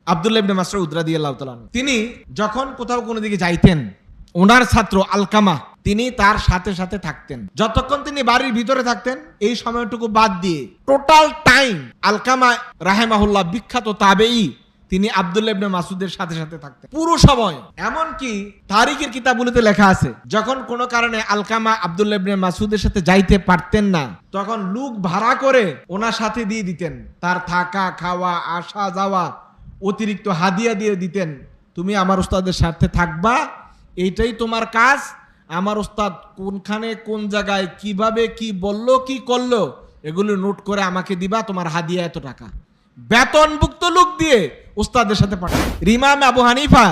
আব্দুল্লাহ ইবনে মাসউদ রাদিয়াল্লাহু তাআলা আনহু, তিনি যখন কোথাও কোনো দিকে যাইতেন, ওনার ছাত্র আলকামা তিনি তার সাথে সাথে থাকতেন। যতক্ষণ তিনি বাড়ির ভিতরে থাকতেন, এই সময়টুকু বাদ দিয়ে টোটাল টাইম আলকামা রাহিমাহুল্লাহ বিখ্যাত তাবেঈ, তিনি আব্দুল্লাহ ইবনে মাসউদের সাথে সাথে থাকতেন পুরো সময়। এমনকি তারিখের কিতাবগুলোতে লেখা আছে, যখন কোনো কারণে আলকামা আব্দুল্লাহ ইবনে মাসউদের সাথে যাইতে পারতেন না, তখন লোক ভাড়া করে ওনার সাথে দিয়ে দিতেন, তার থাকা খাওয়া আসা যাওয়া অতিরিক্ত হাদিয়া দিয়ে দিতেন। তুমি আমার উস্তাদের সাথে থাকবা, এইটাই তোমার কাজ। আমার উস্তাদ কোনখানে কোন জায়গায় কিভাবে কি বললো কি করলো এগুলো নোট করে আমাকে দিবা, তোমার হাদিয়া এত টাকা। বেতনভুক্ত লোক দিয়ে উস্তাদের সাথে পাঠায়। ইমাম আবু হানিফা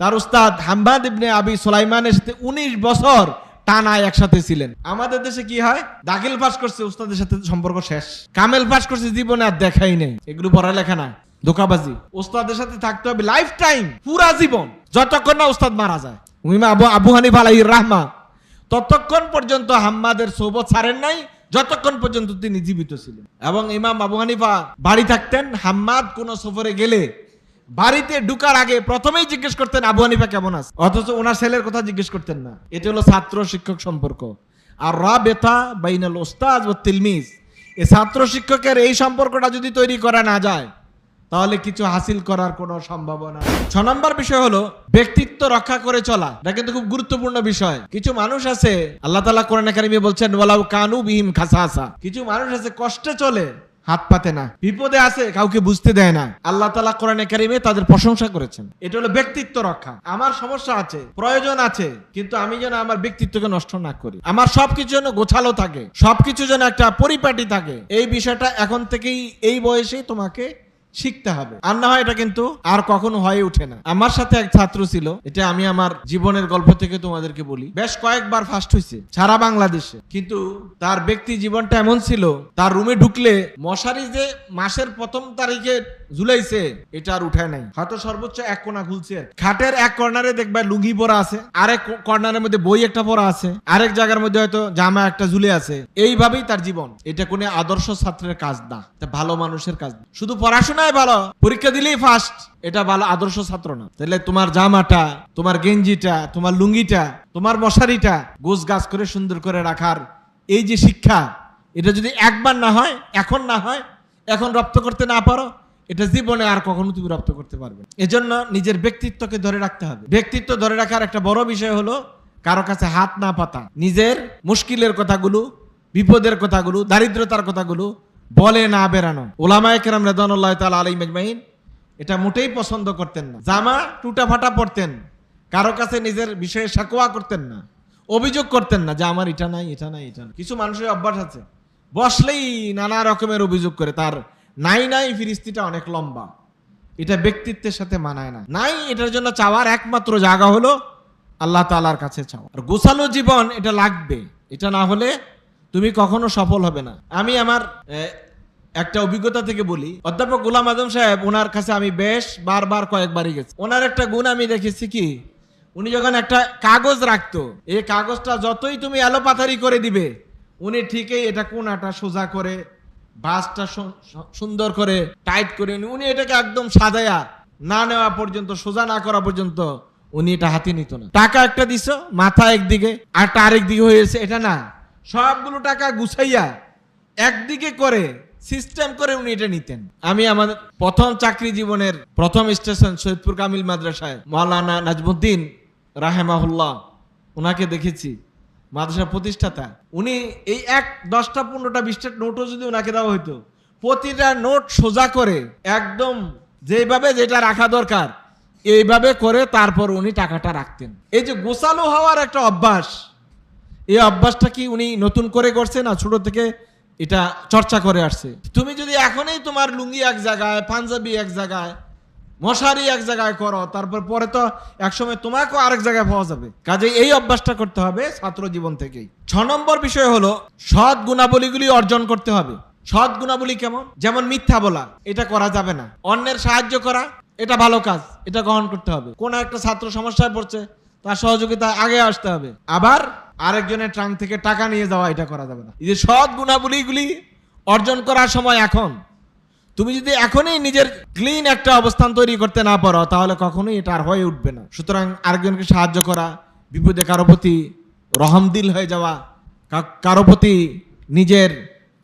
তার উস্তাদ হাম্মাদ ইবনে আবি সুলাইমানের সাথে 19 বছর টানা একসাথে ছিলেন। আমাদের দেশে কি হয়, দাখিল পাস করছে উস্তাদের সাথে সম্পর্ক শেষ, কামেল পাস করছে জীবনে আর দেখাই নেই। এগুলো পড়ালেখা না, ধোকাবাজি। উস্তাদের সাথে থাকতে হবে লাইফ টাইম, পুরা জীবন, যতক্ষণ না উস্তাদ মারা যায়। আবু হানিফা আলাইহির রাহমা ততক্ষণ পর্যন্ত হাম্মাদের সোহবত ছাড়েন নাই যতক্ষণ পর্যন্ত তিনি জীবিত ছিলেন। এবং ইমাম আবু হানিফা বাড়ি থাকতেন, হাম্মাদ কোন সফরে গেলে বাড়িতে ঢুকার আগে প্রথমেই জিজ্ঞেস করতেন আবু হানিফা কেমন আছে, অথচ ওনার ছেলের কথা জিজ্ঞেস করতেন না। এটা হলো ছাত্র শিক্ষক সম্পর্ক। আর রাবেতা বাইনাল উস্তাদ ওয়া তিলমিজ, এই ছাত্র শিক্ষকের এই সম্পর্কটা যদি তৈরি করা না যায়, তাহলে কিছু হাসিল করার কোনো সম্ভাবনা নেই। 6 নম্বর বিষয় হলো ব্যক্তিত্ব রক্ষা করে চলা। এটা কিন্তু খুব গুরুত্বপূর্ণ বিষয়। কিছু মানুষ আছে, আল্লাহ তাআলা কোরআনে কারিমে বলছেন ওয়ালাউ কানু বিহিম খাসাসা, কিছু মানুষ আছে কষ্টে চলে, হাত পাতে না, বিপদে আছে কাউকে বুঝতে দেয় না। আল্লাহ তাআলা কোরআনে কারিমে তাদের প্রশংসা করেছেন। এটা হলো ব্যক্তিত্ব রক্ষা। আমার সমস্যা আছে, প্রয়োজন আছে, কিন্তু আমি যেন আমার ব্যক্তিত্বকে নষ্ট না করি, আমার সবকিছু যেন গোছালো থাকে, সবকিছু যেন একটা পরিপাটি থাকে। এই বিষয়টা এখন থেকেই এই বয়সেই তোমাকে শিখতে হবে, আর না হয় এটা কিন্তু আর কখনো হয়ে ওঠে না। আমার সাথে এক ছাত্র ছিল, এটা আমি আমার জীবনের গল্প থেকে তোমাদেরকে বলি, বেশ কয়েকবার ফার্স্ট হয়েছে সারা বাংলাদেশে, কিন্তু তার ব্যক্তি জীবনটা এমন ছিল, তার রুমে ঢুকলে মশারি যে মাসের 1ম তারিখে ঝুলাইছে এটা আর উঠায় নাই, হয়তো সর্বোচ্চ এক কোণা খুলছে। খাটের এক কর্নারে দেখবা লুঙ্গি পরা আছে, আরেক কর্নারের মধ্যে বই একটা পরা আছে, আরেক জায়গার মধ্যে হয়তো জামা একটা ঝুলে আছে। এইভাবেই তার জীবন। এটা কোনো আদর্শ ছাত্রের কাজ না, এটা ভালো মানুষের কাজ না। শুধু পড়াশোনায় ভালো, পরীক্ষা দিলেই ফার্স্ট, এটা ভালো আদর্শ ছাত্র না। তাহলে তোমার জামাটা, তোমার গেঞ্জিটা, তোমার লুঙ্গিটা, তোমার মশারিটা গোছ গাছ করে সুন্দর করে রাখার এই যে শিক্ষা, এটা যদি একবার না হয়, এখন না হয়, এখন রপ্ত করতে না পারো, এটা জীবনে আর কখনো তুমি রপ্ত করতে পারবে। এজন্য নিজের ব্যক্তিত্বকে ধরে রাখতে হবে। ব্যক্তিত্ব ধরে রাখার একটা বড় বিষয় হলো কারো কাছে হাত না পাতা, নিজের মুশকিলের কথাগুলো, বিপদের কথাগুলো, দারিদ্রতার কথাগুলো বলে না বেরানো। উলামায়ে কেরাম রাদিয়াল্লাহু তাআলা আলাইহিম আজমাইন এটা মোটেই পছন্দ করতেন না। জামা টুটা ফাটা পরতেন, কারো কাছে নিজের বিষয়ে শাকওয়া করতেন না, অভিযোগ করতেন না যে আমার এটা নাই, এটা নাই, এটা নাই। কিছু মানুষের অভ্যাস আছে, বসলেই নানা রকমের অভিযোগ করে, তার নাই নাই ফিরিস্তিটা অনেক লম্বা। এটা ব্যক্তিত্বের সাথে মানায় না। নাই, এটার জন্য চাওয়ার একমাত্র জায়গা হলো আল্লাহ তাআলার কাছে চাওয়া। আর গোছালো জীবন এটা লাগবে, এটা না হলে তুমি কখনো সফল হবে না। আমি আমার একটা অভিজ্ঞতা থেকে বলি, অধ্যাপক গোলাম আজম সাহেব, ওনার কাছে আমি বেশ বারবার কয়েকবারই গেছি। ওনার একটা গুণ আমি দেখেছি কি, উনি যখন একটা কাগজ রাখতো, এই কাগজটা যতই তুমি এলোপাথারি করে দিবে, উনি ঠিকই এটা কোনাটা সোজা করে, বাসটা সুন্দর করে টাইট করে, উনি এটাকে একদম সাজায়া না নেওয়া পর্যন্ত, সোজা না করা পর্যন্ত উনি এটা হাতে নিত না। টাকা একটা দিছো, মাথা একদিকে আর আরেক দিকে হয়েছে, এটা না, সবগুলো টাকা গুছাইয়া একদিকে করে সিস্টেম করে উনি এটা নিতেন। আমি আমাদের প্রথম চাকরি জীবনের প্রথম স্টেশন সৈয়দপুর কামিল মাদ্রাসায় মাওলানা নাজমুদ্দিন রাহেমাহুল্লাহ, ওনাকে দেখেছি, মাদ্রাসার প্রতিষ্ঠাতা। উনি এই 10টা 15টা 20টা নোটও যদি ওনাকে দেওয়া হইতো, প্রতিটা নোট সোজা করে একদম যেভাবে যেটা রাখা দরকার এইভাবে করে তারপর উনি টাকাটা রাখতেন। এই যে গোছালো হওয়ার একটা অভ্যাস, এই অভ্যাসটা কি উনি নতুন করে করছে না ছোট থেকে এটা চর্চা করে আসছে? তুমি যদি এখনই তোমার লুঙ্গি এক জায়গায়, পাঞ্জাবি এক জায়গায়, মশারি এক জায়গায় করো, তারপর পরে তো একসময় তোমাকেও আরেক জায়গায় পাওয়া যাবে। কাজে এই অভ্যাসটা করতে হবে ছাত্র জীবন থেকেই। 6 নম্বর বিষয় হলো সৎ গুণাবলীগুলি অর্জন করতে হবে। সৎ গুণাবলী কেমন? যেমন মিথ্যা বলা, এটা করা যাবে না। অন্যের সাহায্য করা, এটা ভালো কাজ, এটা গ্রহণ করতে হবে। কোন একটা ছাত্র সমস্যায় পড়ছে, তার সহযোগিতা আগে আসতে হবে। আবার আরেকজনের ট্রাঙ্ক থেকে টাকা নিয়ে যাওয়া, এটা করা যাবে না। এই যে সৎ গুণাবলীগুলি অর্জন করার সময় এখন, তুমি যদি এখনই নিজের ক্লিন একটা অবস্থান তৈরি করতে না পারো তাহলে কখনোই এটা আর হয়ে উঠবে না। সুতরাং আরেকজনকে সাহায্য করা, বিপদে কারো প্রতি রহমদিল হয়ে যাওয়া, কারো প্রতি নিজের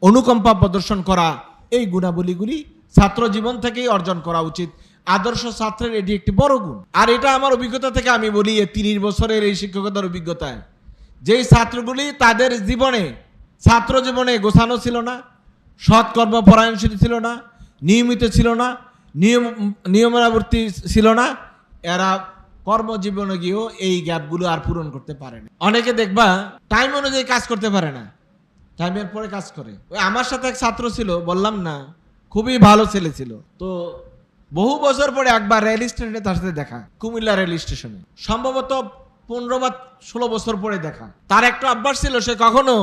অনুকম্পা প্রদর্শন করা, এই গুণাবলীগুলি ছাত্র জীবন থেকেই অর্জন করা উচিত। আদর্শ ছাত্রের এটি একটি বড় গুণ। আর এটা আমার অভিজ্ঞতা থেকে আমি বলি, 30 বছরের এই শিক্ষকতার অভিজ্ঞতায়, যেই ছাত্রগুলি তাদের জীবনে, ছাত্র জীবনে গোছানো ছিল না, সৎ কর্মপরায়ণশীল ছিল না, নিয়মিত ছিল না, নিয়মাবর্তী ছিল না, এরা কর্মজীবনে গিয়েও এই গ্যাপগুলো আর পূরণ করতে পারে না। অনেকে দেখবা টাইম অনুযায়ী কাজ করতে পারে না, টাইমের পরে কাজ করে। ওই আমার সাথে এক ছাত্র ছিল, বললাম না, খুবই ভালো ছেলে ছিল। তো বহু বছর পরে একবার রেল স্টেশনে তার সাথে দেখা, কুমিল্লা রেল স্টেশনে, সম্ভবত 15 বা 16 বছর পরে দেখা। তার একটা অভ্যাস ছিল, সে কখনো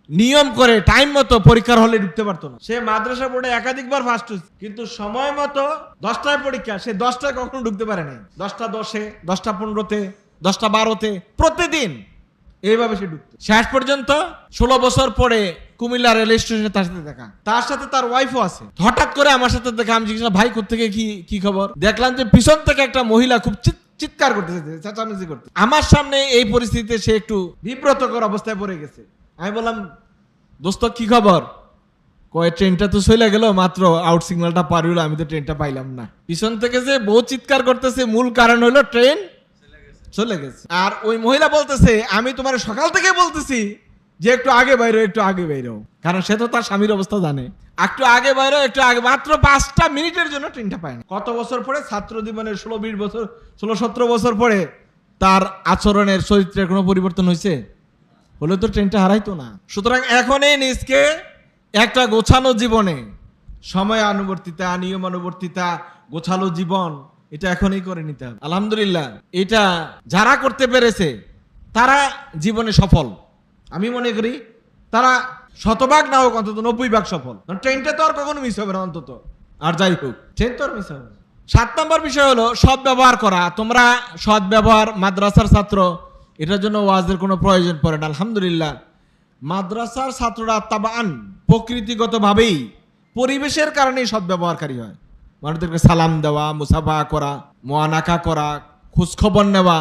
নিয়ম করে টাইম মতো পরীক্ষার হলে ঢুকতে পারতো না। সে মাদ্রাসা বোর্ডে একাধিকবার ফার্স্ট হয়েছে, কিন্তু সময় মতো 10টায় পরীক্ষা, সে 10টায় কখনো ঢুকতে পারে নাই। 10টা 10-এ, 10টা 15-তে, 10টা 12-তে, প্রতিদিন এইভাবে সে ঢুকতো। শেষ পর্যন্ত 16 বছর পরে কুমিল্লা রেল স্টেশনে তার সাথে দেখা, তার সাথে তার ওয়াইফও আছে। হঠাৎ করে আমার সাথে দেখা, আমি জিজ্ঞাসা, ভাই কোত্থেকে, কি খবর? দেখলাম যে পিছন থেকে একটা মহিলা খুব চিৎকার করতেছে, চেঁচামেচি করতে। আমার সামনে এই পরিস্থিতিতে সে একটু বিব্রতকর অবস্থায় পড়ে গেছে। আমি বললাম, দোস্ত কি খবর? কয়, ট্রেনটা তো চলে গেল, মাত্র আউট সিগন্যালটা পার হলো, আমি তো ট্রেনটা পাইলাম না। পিছন থেকে যে বউ চিৎকার করতেছে, মূল কারণ হলো ট্রেন চলে গেছে। আর ওই মহিলা বলতেছে, আমি তোমার সকাল থেকে বলতেছি যে একটু আগে বাইরো, একটু আগে বাইরো। কারণ সে তো তার স্বামীর অবস্থা জানে। একটু আগে বাইরো, একটু আগে। মাত্র 5টা মিনিটের জন্য ট্রেনটা পায় না। কত বছর পরে? ছাত্র জীবনের 16-20 বছর, 16-17 বছর পরে তার আচরণের, চরিত্রের কোনো পরিবর্তন হয়েছে? হলে তো ট্রেনটা হারাইতো না। সুতরাং এখনই নিজকে একটা গোছানো জীবনে, সময় অনুবর্তিতা, নিয়মানুবর্তিতা, গোছালো জীবন, এটা এখনই করে নিতে হবে। আলহামদুলিল্লাহ, এটা যারা করতে পেরেছে তারা জীবনে সফল। আমি মনে করি তারা 100% না হোক, অন্তত 90% সফল। ট্রেনটা তো আর কখনো মিস হবে না অন্তত। আর যাই হোক, ট্রেন তো আর মিস হবে না। 7 নম্বর বিষয় হলো সৎ ব্যবহার করা। তোমরা সৎ ব্যবহার, মাদ্রাসার ছাত্র, এটার জন্য ওয়াজের কোনো প্রয়োজন পড়ে না। আলহামদুলিল্লাহ, মাদ্রাসার ছাত্ররা তাবান প্রকৃতিগতভাবেই পরিবেশের কারণেই সৎ ব্যবহারকারী হয়। মানুষদেরকে সালাম দেওয়া, মুসাফা করা, মুআনাকা করা, খোঁজখবর নেওয়া,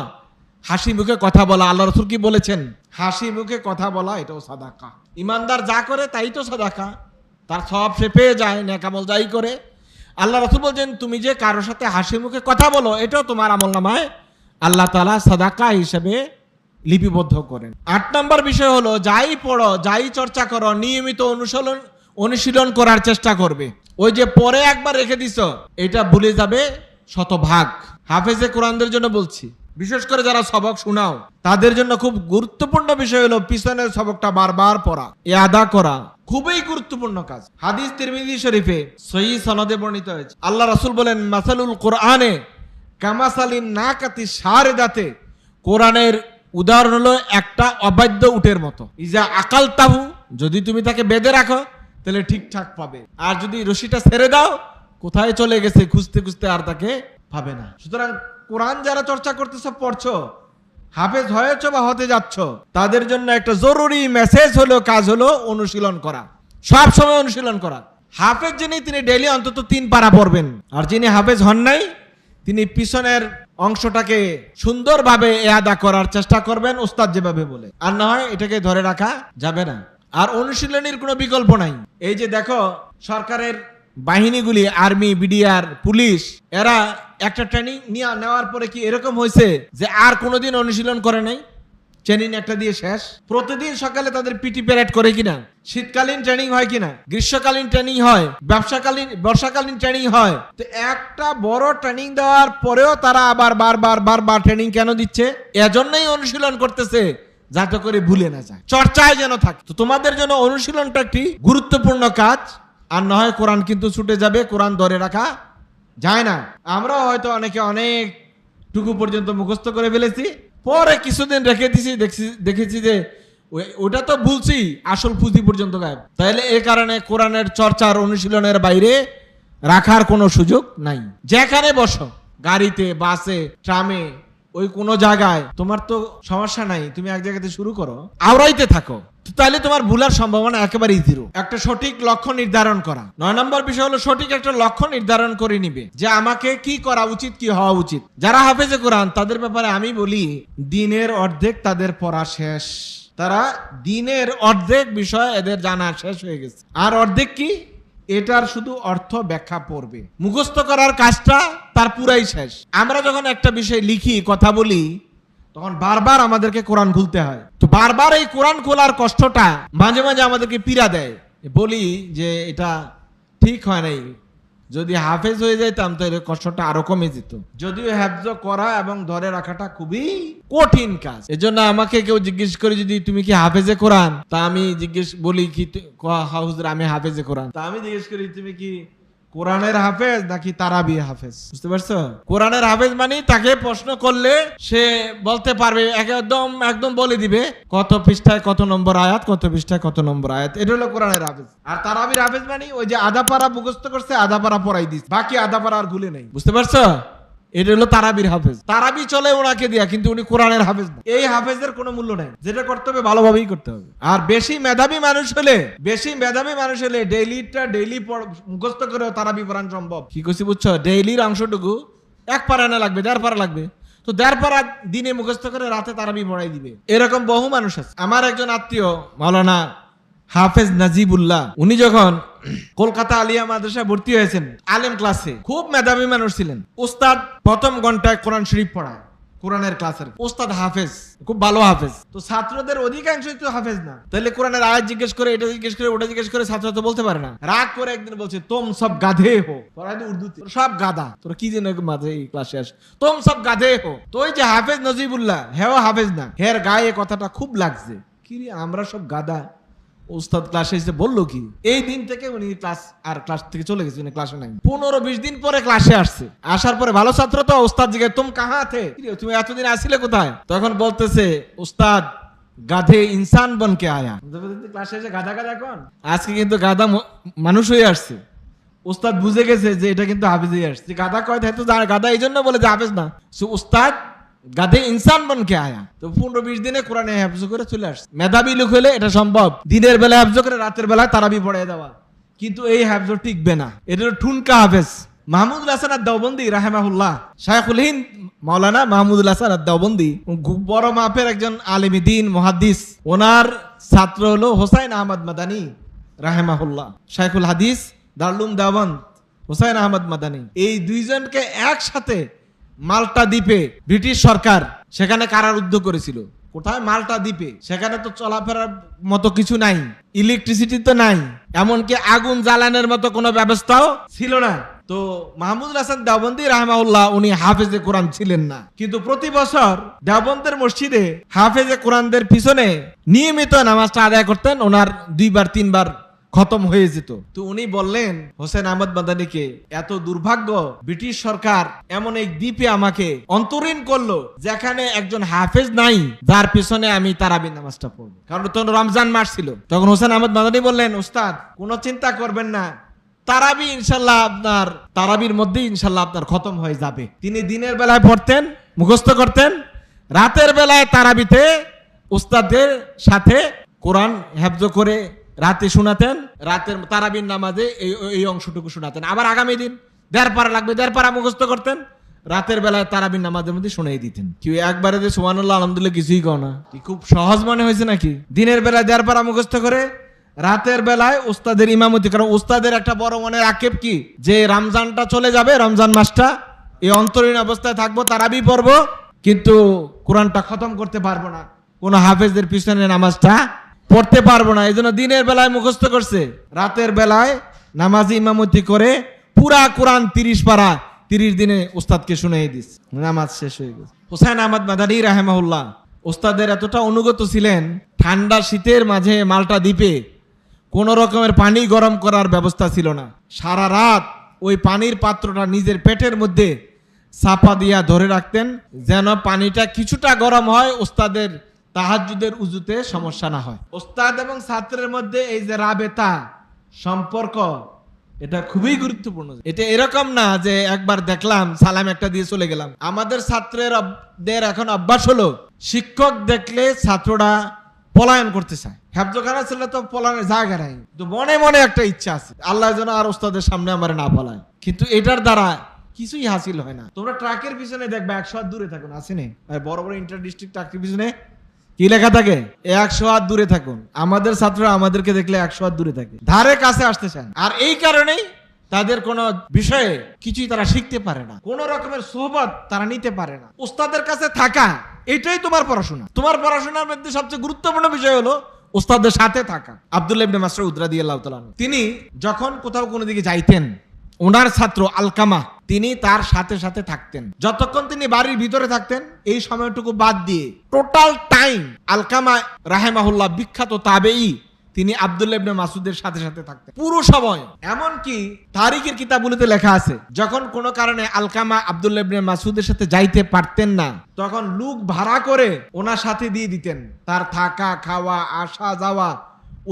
হাসি মুখে কথা বলা। আল্লাহ রাসূল কি বলেছেন? হাসি মুখে কথা বলা এটাও সাদাকা। ইমানদার যা করে তাই তো সাদাকা, তার সওয়াব সে পেয়ে যায়, নেক আমল যাই করে। আল্লাহ রাসূল বলেন, তুমি যে কারোর সাথে হাসি মুখে কথা বলো, এটাও তোমার আমলনামায় আল্লাহ তাআলা সাদাকা হিসেবে লিপিবদ্ধ করেন। 8 নম্বর বিষয় হলো, যাই পড়ো, যাই চর্চা করো, নিয়মিত অনুশীলন করার চেষ্টা করবে। ওই যে পরে একবার রেখে দিছ, এটা ভুলে যাবে শতভাগ। হাফেজে কোরআনদের জন্য বলছি, বিশেষ করে যারা সবক শোনাও, তাদের জন্য খুব গুরুত্বপূর্ণ বিষয় হলো পিছনের সবকটা বারবার পড়া, আদা করা, খুবই গুরুত্বপূর্ণ কাজ। হাদিস তিরমিজি শরীফে সহিহ সনদে বর্ণিত হয়েছে, আল্লাহ রাসূল বলেন, মাসালুল কোরআনে কামাসালিন নাকাতি সারেদাতে, কোরআনের উদাহরণ হলো একটা অবাধ্য উটের মতো। ইজা আকাল তাহু, যদি তুমি তাকে বেঁধে রাখো তাহলে ঠিকঠাক পাবে, আর যদি রশিটা ছেড়ে দাও, কোথায় চলে গেছে খুঁজতে খুঁজতে আর তাকে পাবে না। সুতরাং কোরআন যারা চর্চা করতেছ, পড়ছো, হাফেজ হয়েছ বা হতে যাচ্ছ, তাদের জন্য একটা জরুরি মেসেজ হলো, কাজ হলো অনুশীলন করা, সব সময় অনুশীলন করা। হাফেজ যিনি, তিনি ডেইলি অন্তত 3 পারা পড়বেন। আর যিনি হাফেজ হন নাই, তিনি পিছনের অংশটাকে সুন্দরভাবে আদা করার চেষ্টা করবেন, উস্তাদ যেভাবে বলে। আর না হয় এটাকে ধরে রাখা যাবে না। আর অনুশীলনের কোনো বিকল্প নাই। এই যে দেখো, সরকারের বাহিনীগুলি, আর্মি, বিডিআর, পুলিশ, এরা একটা ট্রেনিং নেওয়ার পরে কি এরকম হয়েছে যে আর কোনোদিন অনুশীলন করে নাই? ট্রেনিং একটা দিয়ে শেষ। প্রতিদিন সকালে তাদের পিটি প্যারেড করে কিনা, শীতকালীন ট্রেনিং হয় কিনা, গ্রীষ্মকালীন ট্রেনিং হয়, বর্ষাকালীন ট্রেনিং হয়। তো একটা বড় ট্রেনিং দেওয়ার পরেও তারা আবার বারবার ট্রেনিং কেন দিচ্ছে? এজন্যই অনুশীলন করতেছে, যাতে করে ভুলে না যায়, চর্চায় যেন থাকে। তো তোমাদের জন্য অনুশীলনটা একটি গুরুত্বপূর্ণ কাজ। আর না হয় কোরআন কিন্তু ছুটে যাবে, কোরআন ধরে রাখা যায় না। আমরাও হয়তো অনেকে অনেকটুকু পর্যন্ত মুখস্থ করে ফেলেছি, পরে কিছুদিন রেখে দিছি, দেখেছি যে ওটা তো ভুলছি, আসল পুঁজি পর্যন্ত গায়েব। তাইলে এ কারণে কোরআনের চর্চার, অনুশীলনের বাইরে রাখার কোনো সুযোগ নাই। যেখানে বসো, গাড়িতে, বাসে, ট্রামে, ওই কোনো জায়গায়, তোমার তো সমস্যা নাই, তুমি এক জায়গাতে শুরু করো, আওড়াইতে থাকো। তাহলে তোমার ভুলার সম্ভাবনা একেবারেই জিরো। একটা সঠিক লক্ষ্য নির্ধারণ করা। 9 নম্বর বিষয় হলো সঠিক একটা লক্ষ্য নির্ধারণ করে নিবে যে আমাকে কি করা উচিত, কি হওয়া উচিত। যারা হাফেজে কোরআন তাদের ব্যাপারে আমি বলি দিনের অর্ধেক তাদের পড়া শেষ। তারা দিনের অর্ধেক বিষয় এদের জানা শেষ হয়ে গেছে, আর অর্ধেক কি এটার শুধু অর্থ ব্যাখ্যা পড়বে, মুখস্থ করার কাজটা তার পুরাই শেষ। আমরা যখন একটা বিষয় লিখি, কথা বলি, তখন বারবার আমাদেরকে কোরআন খুলতে হয়। তো বারবার এই কোরআন খোলার কষ্টটা মাঝে মাঝে আমাদেরকে পীড়া দেয়। বলি যে এটা ঠিক হয় নাই, যদি হাফেজ হয়ে যাইতাম তাহলে কষ্টটা আরো কমে যেত। যদিও হেফজ করা এবং ধরে রাখাটা খুবই কঠিন কাজ। এজন্য আমাকে কেউ জিজ্ঞেস করে যদি তুমি কি হাফেজে কোরআন, তা আমি বলি কি হুজুর আমি হাফেজে কোরআন। তা আমি জিজ্ঞেস করি তুমি কি কোরআনের হাফেজ নাকি তারাবি হাফেজ? বুঝতে পারছো? কোরআনের হাফেজ মানে তাকে প্রশ্ন করলে সে বলতে পারবে, একদম বলে দিবে কত পৃষ্ঠায় কত নম্বর আয়াত, কত পৃষ্ঠায় কত নম্বর আয়াত। এটা হলো কোরআনের হাফেজ। আর তারাবির হাফেজ মানে ওই যে আধা পারা মুখস্থ করছে, আধা পারা পড়াই দিচ্ছে, বাকি আধা পারা আর ভুলে নাই। বুঝতে পারছো? এটা হলো তারাবির হাফেজ। তারাবি চলে ওনাকে দিয়া, কিন্তু উনি কোরআনের হাফেজ না। এই হাফেজের কোনো মূল্য নাই। যেটা করতে হবে ভালোভাবেই করতে হবে। আর বেশি মেধাবী মানুষ হলে ডেইলি মুখস্থ করে তারাবি পড়ানো সম্ভব। কি কইছি বুঝছো? ডেইলির অংশটুকু 1 পারা না লাগবে, 1.5 পারা লাগবে। তো 1.5 পারা দিনে মুখস্থ করে রাতে তারাবি পড়াই দিবে। এরকম বহু মানুষ আছে। আমার একজন আত্মীয় মাওলানা হাফেজ নাজিবুল্লাহ, উনি যখন কলকাতা আলিয়া মাদ্রাসায় ভর্তি হয়েছেন আলেম ক্লাসে, খুব মেধাবী মানুষ ছিলেন। উস্তাদ প্রথম ঘন্টায় কোরআন শরীফ পড়ায়, কোরআনের ক্লাসের উস্তাদ হাফেজ, খুব ভালো হাফেজ। তো ছাত্রদের অধিকাংশই তো হাফেজ না। তাহলে কোরআনের আয়াত জিজ্ঞেস করে, এটা জিজ্ঞেস করে, ওটা জিজ্ঞেস করে, ছাত্র তো বলতে পারে না। রাগ করে একদিন বলছে তোম সব গাধে হো, উর্দুতে সব গাধা, তোরা কি যেন মাঝে এই ক্লাসে আস, তোম সব গাধে হো। তো ওই যে হাফেজ নজিবুল্লাহ, হেও হাফেজ না, হের গায়ে কথাটা খুব লাগছে, কি রে আমরা সব গাধা। উস্তাদ ক্লাসে এসে বললো কি, এই দিন থেকে উনি ক্লাস থেকে চলে গেছে, ক্লাসে নাই। 15-20 দিন পরে ক্লাসে আসছে। আসার পরে ভালো ছাত্র তো, উস্তাদ জিজ্ঞাসা তুম কাহা থে, তুমি এতদিন আসছিলে কোথায়? তখন বলতেছে উস্তাদ গাধে ইনসান বনকে আয়া। ক্লাসে এসে গাধা কোন, আজকে কিন্তু গাধা মানুষ হয়ে আসছে। উস্তাদ বুঝে গেছে যে এটা কিন্তু হাফেজই আসছে। গাধা কয় তো গাধা এই জন্য বলে যে হাফেজ না, উস্তাদ গাধে ইনসান বনকে আয়া। তো 15-20 দিনে কোরআনে হেফজ করে চলে আসছে। মেধাবী লোক হলে এটা সম্ভব, দিনের বেলা হেফজ করে রাতের বেলায় তারাবি পড়ায় দেওয়া। কিন্তু এই হেফজ টিকবে না, এটা হলো ঠুনকা হাফেজ। মাহমুদুল হাসান আদ-দেওবন্দি রাহিমাহুল্লাহ, শায়খুল হিন্দ মাওলানা মাহমুদুল হাসান আদ-দেওবন্দি, বড় মাপের একজন আলেম দ্বীন মুহাদ্দিস। ওনার ছাত্র হলো হোসাইন আহমদ মাদানী রাহিমাহুল্লাহ, শায়খুল হাদিস দারুল উলুম দেওবন্দ হোসাইন আহমদ মাদানী। এই দুইজনকে একসাথে মাল্টা দ্বীপে ব্রিটিশ সরকার সেখানে কারারুদ্ধ করেছিল। কোথায়? মাল্টা দ্বীপে। সেখানে তো চলাফেরার মতো কিছু নাই, ইলেকট্রিসিটি তো নাই, এমনকি আগুন জ্বালানোর মতো কোনো ব্যবস্থাও ছিল না। তো মাহমুদুল হাসান দেওবন্দি রাহিমাহুল্লাহ উনি হাফেজে কোরআন ছিলেন না, কিন্তু প্রতি বছর দেওবন্দের মসজিদে হাফেজে কোরআনদের পিছনে নিয়মিত নামাজটা আদায় করতেন। ওনার 2-3 বার খতম হয়ে যেত। তো উনি বললেন হোসেন আহমদ মাদানীকে, এত দুর্ভাগ্য ব্রিটিশ সরকার এমন এক দ্বীপে আমাকে অন্তরীণ করলো যেখানে একজন হাফেজ নাই যার পিছনে আমি তারাবি নামাজটা পড়বো। কারণ তখন রমজান মাস ছিল। তখন হোসেন আহমদ মাদানী বললেন, উস্তাদ কোনো চিন্তা করবেন না, তারাবি ইনশাল্লাহ আপনার তারাবির মধ্যেই ইনশাল্লাহ আপনার খতম হয়ে যাবে। তিনি দিনের বেলায় পড়তেন, মুখস্থ করতেন, রাতের বেলায় তারাবিতে উস্তাদের সাথে কোরআন হেফজ করে রাতে শোনাতেন, রাতের তারাবির নামাজে এই অংশটুকু শোনাতেন। আবার আগামী দিন 1.5 পারা লাগবে, 1.5 পারা মুখস্থ করতেন, রাতের বেলায় তারাবির নামাজের মধ্যে শুনিয়ে দিতেন। কি একবারে যে সুবহানাল্লাহ আলহামদুলিল্লাহ কিছুই কও না, কি খুব সহজ মনে হয়েছে নাকি? দিনের বেলায় 1.5 পারা মুখস্থ করে, রাতের বেলায় উস্তাদের ইমামতি। কারণ উস্তাদের একটা বড় মনের আক্ষেপ কি, যে রমজানটা চলে যাবে, রমজান মাসটা এই অন্তরীণ অবস্থায় থাকবো, তারাবি পড়বো, কিন্তু কোরআনটা খতম করতে পারবো না, কোনো হাফেজদের পিছনে নামাজটা পড়তে পারবো না। এই জন্য দিনের বেলায় মুখস্থ করছে, রাতের বেলায় নামাজি ইমামতি করে পুরা কোরআন 30 পারা 30 দিনে উস্তাদকে শুনিয়ে দিস, নামাজ শেষ হয়ে গেছে। হোসেন আহমদ মাদানী রাহিমাহুল্লাহ উস্তাদের এতটা অনুগত ছিলেন, ঠান্ডা শীতের মাঝে মাল্টা দ্বীপে কোন রকমের পানি গরম করার ব্যবস্থা ছিল না। সারা রাত ওই পানির পাত্রটা নিজের পেটের মধ্যে চাপা দিয়া ধরে রাখতেন, যেন পানিটা কিছুটা গরম হয়, উস্তাদের তাহাজ্জুদের উজুতে সমস্যা না হয়। উস্তাদ এবং ছাত্রের মধ্যে এই যে রাবেতা সম্পর্ক, এটা খুবই গুরুত্বপূর্ণ। এটা এরকম না যে একবার দেখলাম সালাম একটা দিয়ে চলে গেলাম। আমাদের ছাত্রদের এখন অভ্যাস হলো, শিক্ষক দেখলে ছাত্ররা পলায়ন করতে চায়। হেফজখানা ছেলে তো পলানোর জায়গা নাই, তো মনে মনে একটা ইচ্ছা আছে আল্লাহ যেন আর ওস্তাদের সামনে আমার না পালায়, কিন্তু এটার দ্বারা কিছুই হাসিল হয় না। তোমরা ট্রাকের পিছনে দেখবে 100 হাত দূরে থাকুন, আসেনি বড় বড় ইন্টার ডিস্ট্রিক্ট ট্রাকের পিছনে কি লেখা থাকে? 100 হাত দূরে থাকুন। আমাদের ছাত্ররা আমাদেরকে দেখলে 100 হাত দূরে থাকে, ধারে কাছে আসতে চান। আর এই কারণেই তাদের কোন বিষয়ে কিছুই তারা শিখতে পারে না, কোন রকমের সোহবত তারা নিতে পারে না। ওস্তাদের কাছে থাকা এটাই তোমার পড়াশোনা। তোমার পড়াশোনার মধ্যে সবচেয়ে গুরুত্বপূর্ণ বিষয় হলো ওস্তাদের সাথে থাকা। আব্দুল্লাহ ইবনে মাসউদ রাদিয়াল্লাহু তাআলা তিনি যখন কোথাও কোনো দিকে যাইতেন, ওনার ছাত্র আলকামা তিনি তার সাথে সাথে থাকতেন। যতক্ষণ তিনি বাড়ির ভিতরে থাকতেন, এই সময়টুকু বাদ দিয়ে টোটাল টাইম আলকামা রাহিমাহুল্লাহ বিখ্যাত তাবেঈ, তিনি আব্দুল্লাহ ইবনে মাসউদের সাথে সাথে থাকতেন পুরো সময়। এমনকি তারিখের কিতাবগুলোতে লেখা আছে, যখন কোনো কারণে আলকামা আব্দুল্লাহ ইবনে মাসউদের সাথে যাইতে পারতেন না, তখন লোক ভাড়া করে ওনার সাথে দিয়ে দিতেন, তার থাকা খাওয়া আসা যাওয়া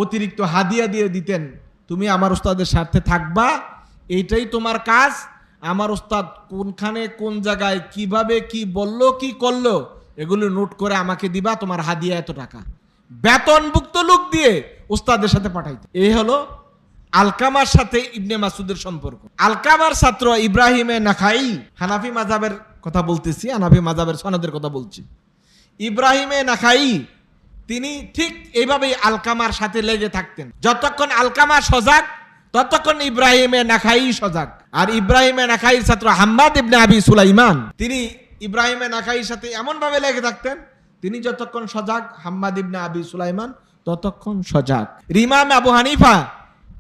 অতিরিক্ত হাদিয়া দিয়ে দিতেন। তুমি আমার উস্তাদের সাথে থাকবা, এইটাই তোমার কাজ। আমার উস্তাদ কোনখানে কোন জায়গায় কিভাবে কি বললো কি করলো এগুলো নোট করে আমাকে দিবা, তোমার হাদিয়া এত টাকা। বেতনভুক্ত লোক দিয়ে উস্তাদের সাথে পাঠাইতে। এই হলো আলকামার সাথে ইবনে মাসউদের সম্পর্ক। আলকামার ছাত্র ইব্রাহিমে নাখাই, হানাফি মাযহাবের কথা বলতেছি, হানাফি মাযহাবের সনদের কথা বলছি। ইব্রাহিমে নাখাই তিনি ঠিক এইভাবেই আলকামার সাথে লেগে থাকতেন। যতক্ষণ আলকামা সজাগ ততক্ষণ ইব্রাহিমে নাখাই সজাগ। আর ইব্রাহিমে নাখাইর ছাত্র হাম্মাদ ইবনে আবি সুলাইমান, তিনি ইব্রাহিমে নাখাইর সাথে এমন ভাবে লেগে থাকতেন, তিনি যতক্ষণ সজাগ হাম্মাদ ইবনে আবি সুলাইমান ততক্ষণ সজাগ। ইমাম আবু হানিফা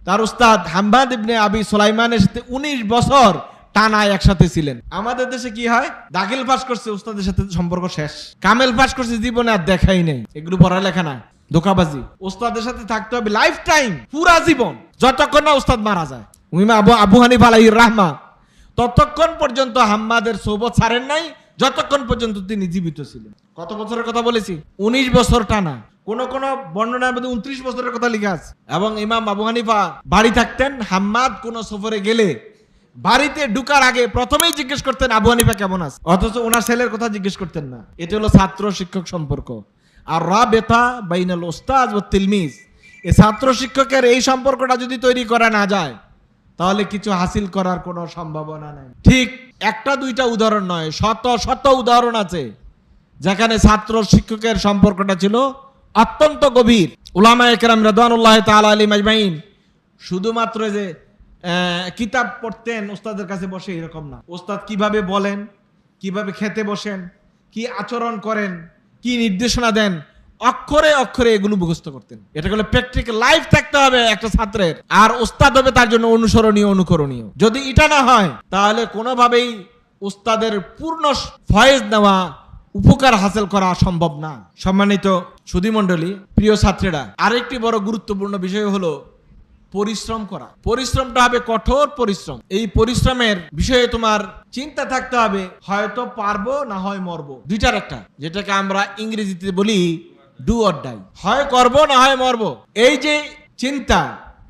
তার উস্তাদ হাম্মাদ ইবনে আবি সুলাইমানের সাথে 19 বছর টানা একসাথে ছিলেন। আমাদের দেশে কি হয়, দাখিল পাস করছে উস্তাদের সাথে সম্পর্ক শেষ, কামেল পাস করছে জীবনে আর দেখাই নেই। এগুলো পড়ালেখা না, ধোকাবাজি। উস্তাদের সাথে থাকতে হবে লাইফ টাইম, পুরা জীবন, যতক্ষণ না উস্তাদ মারা যায়। আবু হানিফা আলাইহির রাহমা ততক্ষণ পর্যন্ত হাম্মাদের সোহবত ছাড়েন নাই যতক্ষণ পর্যন্ত তিনি জীবিত ছিলেন। কত বছরের কথা বলেছি? 19 বছর টানা। কোন কোন বর্ণনার মধ্যে 29 বছরের কথা লেখা আছে। এবং ইমাম আবু হানিফা বাড়ি থাকতেন, হাম্মাদ কোন সফরে গেলে বাড়িতে ঢুকার আগে প্রথমেই জিজ্ঞেস করতেন আবু হানিফা কেমন আছে, অথচ ওনার ছেলের কথা জিজ্ঞেস করতেন না। এটা হলো ছাত্র শিক্ষক সম্পর্ক। আর রাবেতা বাইনাল উস্তাদ ওয়া তিলমিজ, এই ছাত্র শিক্ষকের এই সম্পর্কটা যদি তৈরি করা না যায় তাহলে কিছু হাসিল করার কোনো সম্ভাবনা নাই। ঠিক একটা দুইটা উদাহরণ নয়, শত শত উদাহরণ আছে যেখানে ছাত্র শিক্ষকের সম্পর্কটা ছিল অত্যন্ত গভীর। উলামায়ে কেরাম রাদিয়াল্লাহু তাআলা আলাইহিম আজমাইন শুধুমাত্র যে কিতাব পড়তেন ওস্তাদের কাছে বসে এরকম না, ওস্তাদ কিভাবে বলেন, কিভাবে খেতে বসেন, কি আচরণ করেন, কি নির্দেশনা দেন, অক্ষরে অক্ষরে এগুলো মুখস্থ করতেন। এটা হলো প্র্যাকটিক্যাল লাইফ থাকতে হবে একটা ছাত্রের, আর ওস্তাদ হবে তার জন্য অনুসরণীয় অনুকরণীয়। যদি এটা না হয় তাহলে কোনোভাবেই ওস্তাদের পূর্ণ ফয়েজ নেওয়া, উপকার হাসিল করা সম্ভব না। সম্মানিত সুধীমণ্ডলী, প্রিয় ছাত্রীরা, আরেকটি বড় গুরুত্বপূর্ণ বিষয় হলো পরিশ্রম করা। পরিশ্রমটা হবে কঠোর পরিশ্রম। এই পরিশ্রমের বিষয়ে তোমার চিন্তা থাকতে হবে, হয়তো পারবো না হয় মরবো, দুইটার একটা, যেটাকে আমরা ইংরেজিতে বলি ডু অর ডাই, হয় করবো না হয় মরবো। এই যে চিন্তা,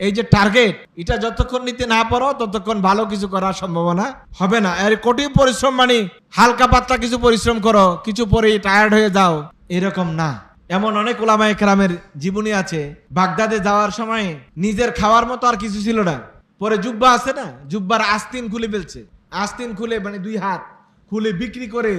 এই যে টার্গেট, এটা যতক্ষণ নিতে না পারো ততক্ষণ ভালো কিছু করার সম্ভাবনা হবে না। এর কঠিন পরিশ্রম মানে হালকা পাতলা কিছু পরিশ্রম করো, কিছু পরে টায়ার্ড হয়ে যাও, এরকম না। এমন অনেক উলামায়ে কেরামের জীবনী আছে, বাগদাদে যাওয়ার সময় নিজের খাওয়ার মতো আর কিছু ছিল না, পরে জুব্বা আছে না, জুব্বার আস্তিন খুলে ফেলছে, আস্তিন খুলে মানে 2 হাত খুলে বিক্রি করে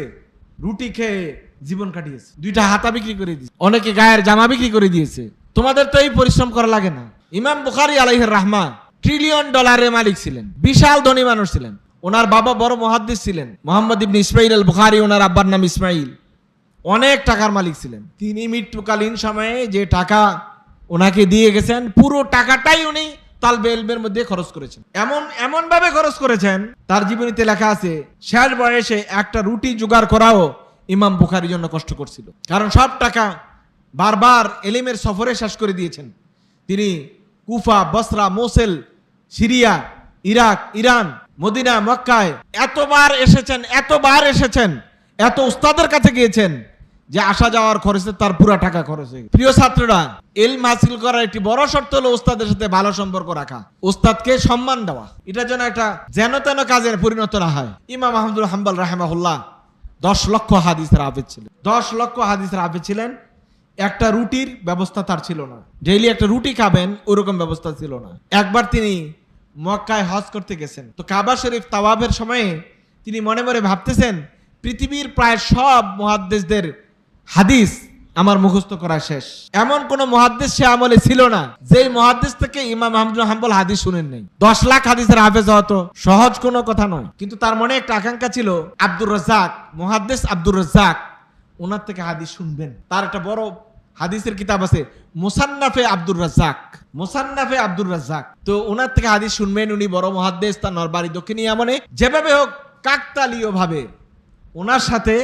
রুটি খেয়ে জীবন কাটিয়েছে, 2টা হাতা বিক্রি করে দিয়েছে, অনেকে গায়ের জামা বিক্রি করে দিয়েছে। তোমাদের তো এই পরিশ্রম করা লাগে না। ইমাম বুখারী আলাইহির রাহমা $1 ট্রিলিয়ন মালিক ছিলেন, বিশাল ধনী মানুষ ছিলেন। ওনার বাবা বড় মুহাদ্দিস ছিলেন, মুহাম্মদ ইবনে ইসমাইল আল বুখারী, ওনার আব্বার নাম ইসমাইল, অনেক টাকার মালিক ছিলেন। তিনি মৃত্যুকালীন সময়ে যে টাকা ওনাকে দিয়ে গেছেন, পুরো টাকাটাই উনি তালবে ইলমের মধ্যে খরচ করেছেন। এমন ভাবে খরচ করেছেন, তার জীবনীতে লেখা আছে শেষ বয়সে একটা রুটি জোগাড় করাও ইমাম বুখারীর জন্য কষ্ট করছিল, কারণ সব টাকা বারবার এলিমের সফরে শেষ করে দিয়েছেন। তিনি Kufa, Basra, Mosul, Syria, Iraq, Iran, Medina, মক্কায় এতবার এসেছেন, এত উস্তাদের কাছে গিয়েছেন যে আসা যাওয়ার খরচে তার পুরা টাকা খরচ হয়ে গেছে। প্রিয় ছাত্ররা, ইলম হাসিল করার একটি বড় শর্ত হলো ওস্তাদের সাথে ভালো সম্পর্ক রাখা, ওস্তাদকে সম্মান দেওয়া। এটা যেন একটা যেন তেন কাজে পরিণত না হয়। ইমাম আহমদুল হাম্বল রাহিমাহুল্লাহ 10 লক্ষ হাদিসের হাফেজ ছিলেন, 10 লক্ষ হাদিসের হাফেজ ছিলেন। একটা রুটির ব্যবস্থা তার ছিল না, ডেইলি একটা রুটি খাবেন ওরকম ব্যবস্থা ছিল না। একবার তিনি মক্কায় হজ করতে গেছেন, তো কাবা শরীফ তাওয়াফের সময়ে তিনি মনে মনে ভাবতেছেন পৃথিবীর প্রায় সব মুহাদ্দিসদের হাদিস আমার মুখস্থ করা শেষ, এমন কোন মুহাদ্দিস সে আমলে ছিল না যেই মুহাদ্দিস থেকে ইমাম আহমদ বিন হাম্বল হাদিস শুনেন নাই। 10 লাখ হাদিসের হাফেজ হতো সহজ কোনো কথা নয়, কিন্তু তার মনে একটা আকাঙ্ক্ষা ছিল আব্দুর রাজ্জাক, মুহাদ্দিস আব্দুর রাজ্জাক, ওনার থেকে হাদিস শুনবেন। তার একটা বড় হাদিসের কিতাব আছে মুসান্নাফে আব্দুর রাজ্জাক, মুসান্নাফে আব্দুর রাজ্জাক, তো ওনার থেকে হাদিস শুনবেন। উনি বড় মুহাদ্দিস, তার নরবাড়ি দক্ষিণ ইয়ামানে। যেভাবে হোক কাকতালীয় ভাবে ওনার সাথে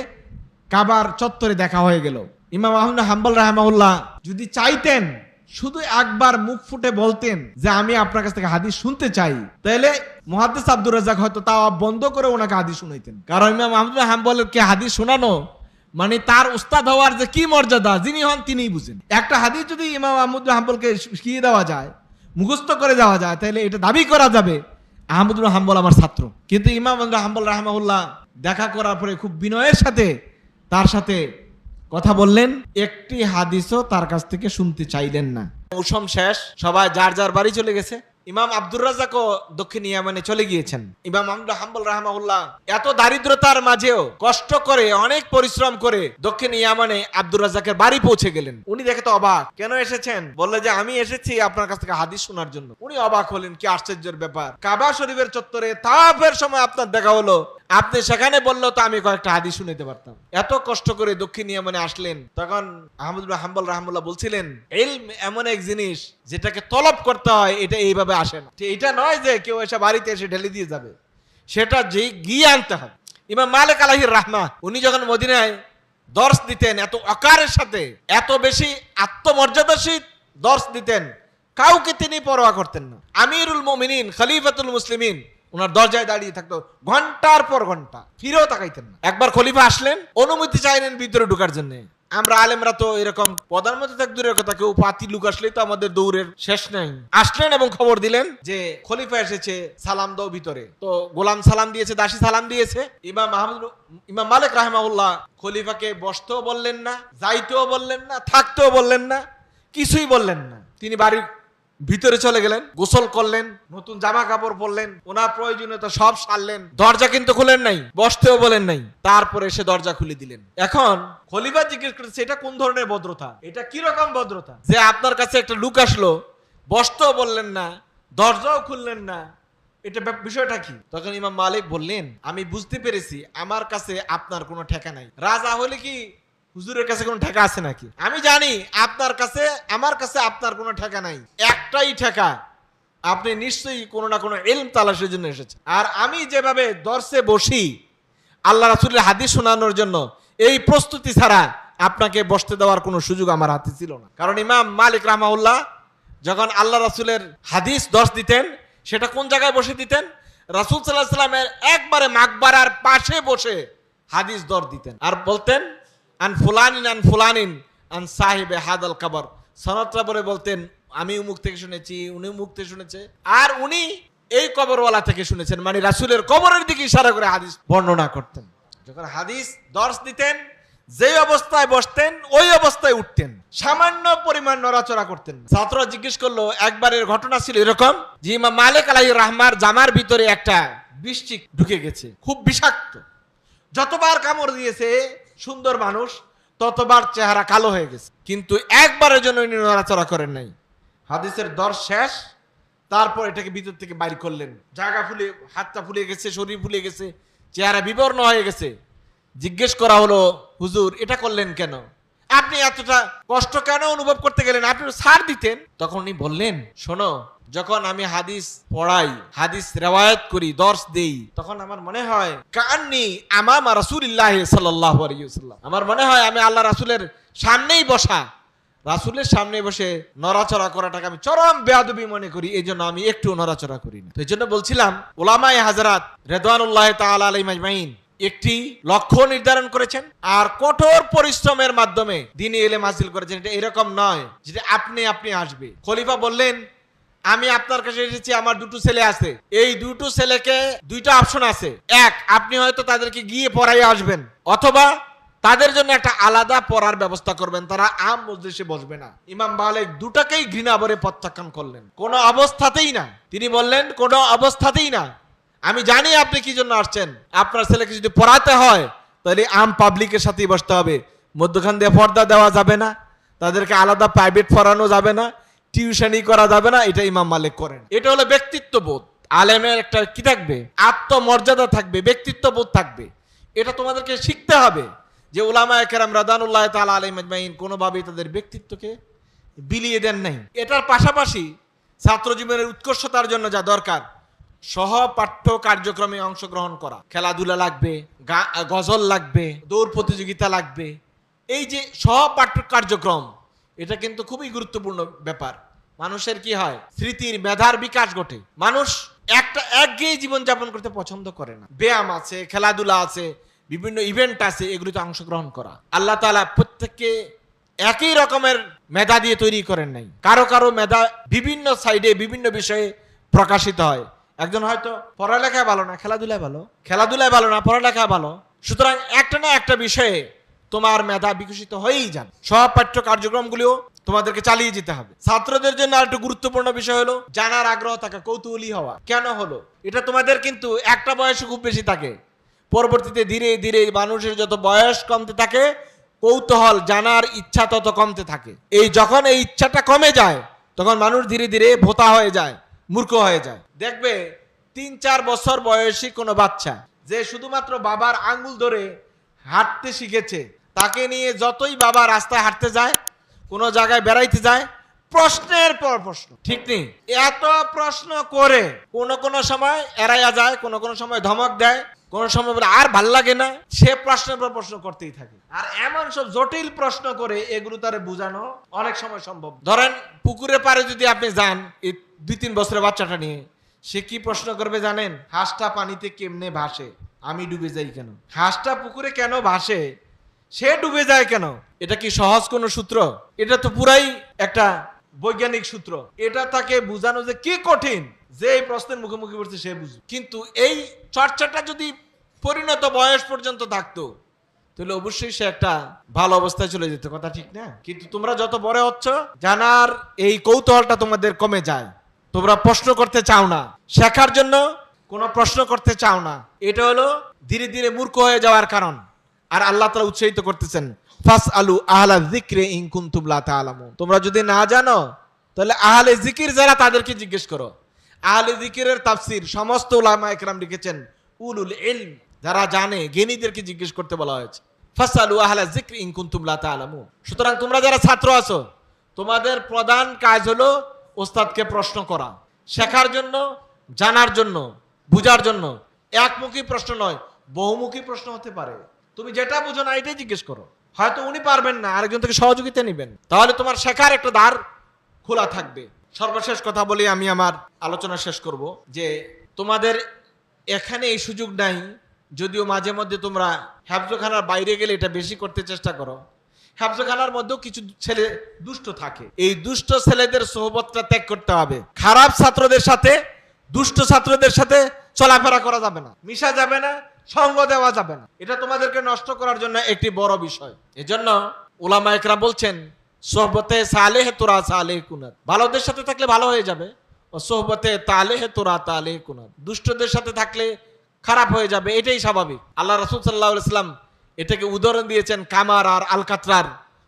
কাবার চত্বরে দেখা হয়ে গেল। ইমাম আহমদ বিন হাম্বল রাহিমাহুল্লাহ যদি চাইতেন, শুধু একবার মুখ ফুটে বলতেন যে আমি আপনার কাছ থেকে হাদিস শুনতে চাই, তাহলে মুহাদ্দিস আব্দুর রাজ্জাক হয়তো তাও বন্ধ করে ওনাকে হাদিস শুনাইতেন। কারণ ইমাম আহমদ বিন হাম্বলকে হাদিস শোনানো মানে তার উস্তাদ হওয়ার যে কি মর্যাদা, যিনি হন তিনিই বুঝেন। একটা হাদিস যদি ইমাম আহমদ বিন হাম্বলকে শিখিয়ে দেওয়া যায়, মুখস্থ করে দেওয়া যায়, তাহলে এটা দাবি করা যাবে আহমদ বিন হাম্বল আমার ছাত্র। কিন্তু ইমাম আহমদ বিন হাম্বল রাহিমাহুল্লাহ দেখা করার পরে খুব বিনয়ের সাথে তার সাথে কথা বললেন, একটি হাদিসও তার কাছ থেকে শুনতে চাইলেন না। মৌসুম শেষ, সবাই যার যার বাড়ি চলে গেছে। ইমাম আব্দুর রাজ্জাকও দক্ষিণ ইয়ামানে চলে গিয়েছেন। ইমাম আহমদ বিন হাম্বল রাহিমাহুল্লাহ এত দারিদ্রতার মাঝেও কষ্ট করে, অনেক পরিশ্রম করে দক্ষিণ ইয়ামানে আব্দুর রাজ্জাকের বাড়ি পৌঁছে গেলেন। উনি দেখে তো অবাক, কেন এসেছেন? বললে যে আমি এসেছি আপনার কাছ থেকে হাদিস শোনার জন্য। উনি অবাক হলেন, কি আশ্চর্যের ব্যাপার, কাবা শরীফের চত্বরে তাওয়াফের সময় আপনার দেখা হলো, আপনি সেখানে বললো তো আমি কয়েকটা হাদিস শুনাইতে পারতাম। এত কষ্ট করে দক্ষিণ ইয়ামানে আসলেন। তখন আহমদ বিন হাম্বল রাহিমাহুল্লাহ বলছিলেন, ইলম এমন এক জিনিস যেটাকে তলব করতে হয়, এটা এইভাবে আসে না। এটা নয় যে কেউ এসে বাড়িতে এসে ঢেলে দিয়ে যাবে, সেটা যে গিয়ে আনতে হবে। ইমাম মালিক আলাইহির রাহমা উনি যখন মদিনায় দর্শ দিতেন, এত অকারের সাথে, এত বেশি আত্মমর্যাদাশীল দর্শ দিতেন, কাউকে তিনি পরোয়া করতেন না। আমিরুল মুমিনিন, খলিফাতুল মুসলিমিন ওনার দরজায় দাঁড়িয়ে থাকতো ঘন্টার পর ঘন্টা, ফিরেও তাকাইতেন না। একবার খলিফা আসলেন, অনুমতি চাইলেন ভিতরে ঢোকার জন্য। আমরা আলেমরা তো এরকম প্রধানমন্ত্রী থাক দূরের কথা, কেউ পাতি লুক আসলেই তো আমাদের দৌড়ের শেষ নাই। আসলেন এবং খবর দিলেন যে খলিফা এসেছে, সালাম দাও ভিতরে। তো গোলাম সালাম দিয়েছে, দাসী সালাম দিয়েছে। ইমাম মালিক রাহিমাহুল্লাহ খলিফাকে বসতেও বললেন না, যাইতেও বললেন না, থাকতেও বললেন না, কিছুই বললেন না। তিনি বাড়ির ভিতরে চলে গেলেন, গোসল করলেন, নতুন জামা কাপড় পরলেন, ওনার প্রয়োজনীয়তা সব সারলেন। দরজা কিন্তু খুলেন নাই, বসতেও বলেন নাই। তারপরে এসে দরজা খুলে দিলেন। এখন খলিফা জিজ্ঞেস করেছে, এটা কোন ধরনের ভদ্রতা, এটা কি রকম ভদ্রতা যে আপনার কাছে একটা লোক আসলো, বসতেও বললেন না, দরজাও খুললেন না, এটা বিষয়টা কি? তখন ইমাম মালিক বললেন, আমি বুঝতে পেরেছি আমার কাছে আপনার কোনো ঠেকা নাই। রাজা হলে কি হুজুরের কাছে কোনো ঠেকা আছে নাকি? আমি জানি আপনার কাছে, আমার কাছে আপনার কোনো ঠেকা নাই। একটাই ঠেকা, আপনি নিশ্চয়ই কোনো না কোনো ইলম তালাশের জন্য এসেছেন। আর আমি যেভাবে দর্শে বসি আল্লাহ রাসূলের হাদিস শোনানোর জন্য, এই প্রস্তুতি ছাড়া আপনাকে বসতে দেওয়ার কোনো সুযোগ আমার হাতে ছিল না। কারণ ইমাম মালিক রাহমাহুল্লাহ যখন আল্লাহ রাসূলের হাদিস দর্শ দিতেন, সেটা কোন জায়গায় বসে দিতেন? রাসূল সাল্লাল্লাহু আলাইহি ওয়াসাল্লামের একবারে মাকবারার পাশে বসে হাদিস দর্শ দিতেন। আর বলতেন আন ফুলানিন আন সাহিবে হাদাল কবর, সনদটা পরে বলতেন আমি উমুক থেকে শুনেছি, উনি উমুক থেকে শুনেছে, আর উনি এই কবরওয়ালা থেকে শুনেছেন। মানে রাসূলের কবরের দিকে ইশারা করে হাদিস বর্ণনা করতেন। যখন হাদিস দর্শ দিতেন, যে অবস্থায় বসতেন ওই অবস্থায় উঠতেন, সামান্য পরিমাণ নড়াচড়া করতেন। ছাত্ররা জিজ্ঞেস করলো, একবারের ঘটনা ছিল এরকম যে ইমাম মালিক আলাইহির রাহমার জামার ভিতরে একটা বৃশ্চিক ঢুকে গেছে, খুব বিষাক্ত। যতবার কামড় দিয়েছে সুন্দর মানুষ, ততবার চেহারা কালো হয়ে গেছে, কিন্তু একবারের জন্য উনি নড়াচড়া করেন নাই। হাদিসের দর্শ শেষ, তারপর এটাকে ভিতর থেকে বাইর করলেন। জায়গা ফুলে, হাতটা ফুলে গেছে, শরীর ফুলে গেছে, চেহারা বিবর্ণ হয়ে গেছে। জিজ্ঞেস করা হলো, হুজুর এটা করলেন কেন? আপনি এতটা কষ্ট কেন অনুভব করতে গেলেন? আপনি ছাড় দিতেন। তখন উনি বললেন, শোনো, যখন আমি হাদিস পড়াই, হাদিস রিওয়ায়াত করি, দর্শ দেই, তখন আমার মনে হয় কান্নি আমামা রাসূলিল্লাহ সাল্লাল্লাহু আলাইহি ওয়াসাল্লাম, আমার মনে হয় আমি আল্লাহ রাসূলের সামনেই বসা। রাসূলের সামনে বসে নড়াচড়া করাটাকে আমি চরম বেয়াদবি মনে করি, এই জন্য আমি একটু নড়াচড়া করি না। তো এই জন্য বলছিলাম, উলামায়ে হাজরাত রিদওয়ানুল্লাহি তাআলা আলাইহিম আজমাইন একটি লক্ষ্য নির্ধারণ করেছেন আর কঠোর পরিশ্রমের মাধ্যমে দ্বীনি ইলম হাসিল করেছেন। এটা এরকম নয় যেটা আপনি আসবে। খলিফা বললেন, আমি আপনার কাছে এসেছি, আমার দুটো ছেলে আছে, এই দুটো ছেলেকে দুইটা অপশন আছে। এক, আপনি হয়তো তাদেরকে গিয়ে পড়াই আসবেন, অথবা তাদের জন্য একটা আলাদা পড়ার ব্যবস্থা করবেন, তারা আম মজলিসে বসবে না। ইমাম মালিক দুটাকেই ঘৃণা ভরে প্রত্যাখ্যান করলেন, কোনো অবস্থাতেই না। তিনি বললেন কোনো অবস্থাতেই না, আমি জানি আপনি কি জন্য আসছেন, আপনার ছেলেকে যদি পড়াতে হয় তাহলে আম পাবলিকের সাথেই বসতে হবে, মধ্যখান দিয়ে পর্দা দেওয়া যাবে না, তাদেরকে আলাদা প্রাইভেট পড়ানো যাবে না, টিউশনই করা যাবে না। এটা ইমাম মালিক করেন। এটা হলো ব্যক্তিত্ববোধ। আলেমের একটা কি থাকবে, আত্মমর্যাদা থাকবে, ব্যক্তিত্ববোধ থাকবে। এটা তোমাদেরকে শিখতে হবে যে উলামায়ে কেরাম রাদিয়াল্লাহু তাআলা আলাইহিম আজমাইন কোনোভাবেই তাদের ব্যক্তিত্বকে বিলিয়ে দেন নাই। এটার পাশাপাশি ছাত্র জীবনের উৎকর্ষতার জন্য যা দরকার, সহপাঠ্য কার্যক্রমে অংশগ্রহণ করা, খেলাধুলা লাগবে, গজল লাগবে, দৌড় প্রতিযোগিতা লাগবে। এই যে সহপাঠ্য কার্যক্রম, এটা কিন্তু খুবই গুরুত্বপূর্ণ ব্যাপার। মানুষের কি হয়, স্মৃতির মেধার বিকাশ ঘটে। মানুষ একটা একঘেয়ে জীবনযাপন করতে পছন্দ করে না। ব্যায়াম আছে, খেলাধুলা আছে, বিভিন্ন ইভেন্ট আছে, এগুলিতে অংশগ্রহণ করা। আল্লাহ তাআলা প্রত্যেককে একই রকমের মেধা দিয়ে তৈরি করেন নাই। কারো কারো মেধা বিভিন্ন সাইডে বিভিন্ন বিষয়ে প্রকাশিত হয়। একজন হয়তো পড়ালেখায় ভালো না, খেলাধুলায় ভালো, খেলাধুলায় ভালো না, পড়ালেখায় ভালো। সুতরাং একটা না একটা বিষয়ে তোমার মেধা বিকশিত হয়েই যাবে। সহপাঠ্য কার্যক্রমগুলিও তোমাদেরকে চালিয়ে যেতে হবে। ছাত্রদের জন্য আরেকটা গুরুত্বপূর্ণ বিষয় হলো জানার আগ্রহ থাকা, কৌতূহলী হওয়া। কেন হলো এটা, তোমাদের কিন্তু একটা বয়সে খুব বেশি থাকে, পরবর্তীতে ধীরে ধীরে মানুষের যত বয়স কমতে থাকে, কৌতূহল জানার ইচ্ছা তত কমতে থাকে। যখন এই ইচ্ছাটা কমে যায়, তখন মানুষ ধীরে ধীরে ভোতা হয়ে যায়, মূর্খ হয়ে যায়। দেখবে 3-4 বছর বয়সী কোনো বাচ্চা যে শুধুমাত্র বাবার আঙ্গুল ধরে হাঁটতে শিখেছে, তাকে নিয়ে যতই বাবা রাস্তায় হাঁটতে যায়, কোনো জায়গায় বেড়াইতে যায়, প্রশ্নের পর প্রশ্ন, ঠিক নেই, এত প্রশ্ন করে কোনো সময় এড়াইয়া যায়, কোনো সময় ধমক দেয়, কোন সময় বলে আর ভাল লাগে না, সে প্রশ্নের পর প্রশ্ন করতেই থাকে। আর এমন সব জটিল প্রশ্ন করে এগুলো তারে বোঝানো অনেক সময় সম্ভব। ধরেন পুকুরের পাড়ে যদি আপনি যান এই 2-3 বছরের বাচ্চাটা নিয়ে, সে কি প্রশ্ন করবে জানেন? হাঁসটা পানিতে কেমনে ভাসে, আমি ডুবে যাই কেন? হাঁসটা পুকুরে কেন ভাসে, সে ডুবে যায় কেন? এটা কি সহজ কোন সূত্র? এটা তো পুরাই একটা বৈজ্ঞানিক সূত্র। এটা তাকে বোঝানো যে কি কঠিন, যে এই প্রশ্নের মুখোমুখি পড়ছে সে বুঝবে। কিন্তু এই চর্চাটা যদি পরিণত বয়স পর্যন্ত থাকতো, তাহলে অবশ্যই সে একটা ভালো অবস্থায় চলে যেত, কথা ঠিক না? কিন্তু তোমরা যত বড় হচ্ছ, জানার এই কৌতূহলটা তোমাদের কমে যায়। তোমরা প্রশ্ন করতে চাও না, শেখার জন্য কোনো প্রশ্ন করতে চাও না। এটা হলো ধীরে ধীরে মূর্খ হয়ে যাওয়ার কারণ। আর আল্লাহ তাআলা উৎসাহিত করতেছেন, ফাসআলু আহলা যিকরি ইন কুনতুম লা তা'লামুন। তোমরা যদি না জানো তাহলে আহলে জিকির যারা, তাদেরকে জিজ্ঞেস করো। আহলে জিকিরের তাফসীর সমস্ত উলামায়ে কেরাম লিখেছেন উলুল ইলম, যারা জানে, জ্ঞানীদেরকে জিজ্ঞেস করতে বলা হয়েছে। ফাসআলু আহলা যিকরি ইন কুনতুম লা তা'লামুন। সুতরাং তোমরা যারা ছাত্র আছো, তোমাদের প্রধান কাজ হলো ওস্তাদকে প্রশ্ন করা, শেখার জন্য, জানার জন্য, বুঝার জন্য। একমুখী প্রশ্ন নয়, বহুমুখী প্রশ্ন হতে পারে। তুমি যেটা বুঝো না এটাই জিজ্ঞেস করো, হয়তো উনি পারবেন না, আরেকজন থেকে সহযোগিতা নেবেন, তাহলে তোমার শেখার একটা দ্বার খোলা থাকবে। সর্বশেষ কথা বলি, আমি আমার আলোচনা শেষ করব, যে তোমাদের এখানে এই সুযোগ নাই, যদিও মাঝে মধ্যে তোমরা হেফজখানার বাইরে গেলে এটা বেশি করতে চেষ্টা করো। হেফজখানার মধ্যেও কিছু ছেলে দুষ্ট থাকে, এই দুষ্ট ছেলেদের সোহবতটা ত্যাগ করতে হবে। খারাপ ছাত্রদের সাথে, দুষ্ট ছাত্রদের সাথে চলাফেরা করা যাবে না, মিশা যাবে না, সঙ্গ দেওয়া যাবে না। এটা তোমাদেরকে নষ্ট করার জন্য একটি বড় বিষয়। এজন্য উলামায়ে কেরাম বলছেন, সোহবতে সালেহ তোরা সালেহ কুনাত, ভালোদের সাথে থাকলে ভালো হয়ে যাবে, ও সোহবতে তালেহ তোরা তালেহ কুনাত, দুষ্টদের সাথে থাকলে খারাপ হয়ে যাবে, এটাই স্বাভাবিক। আল্লাহ রাসূল সাল্লাল্লাহু আলাইহি ওয়াসাল্লাম এটাকে উদাহরণ দিয়েছেন কামার আর আলকাতরার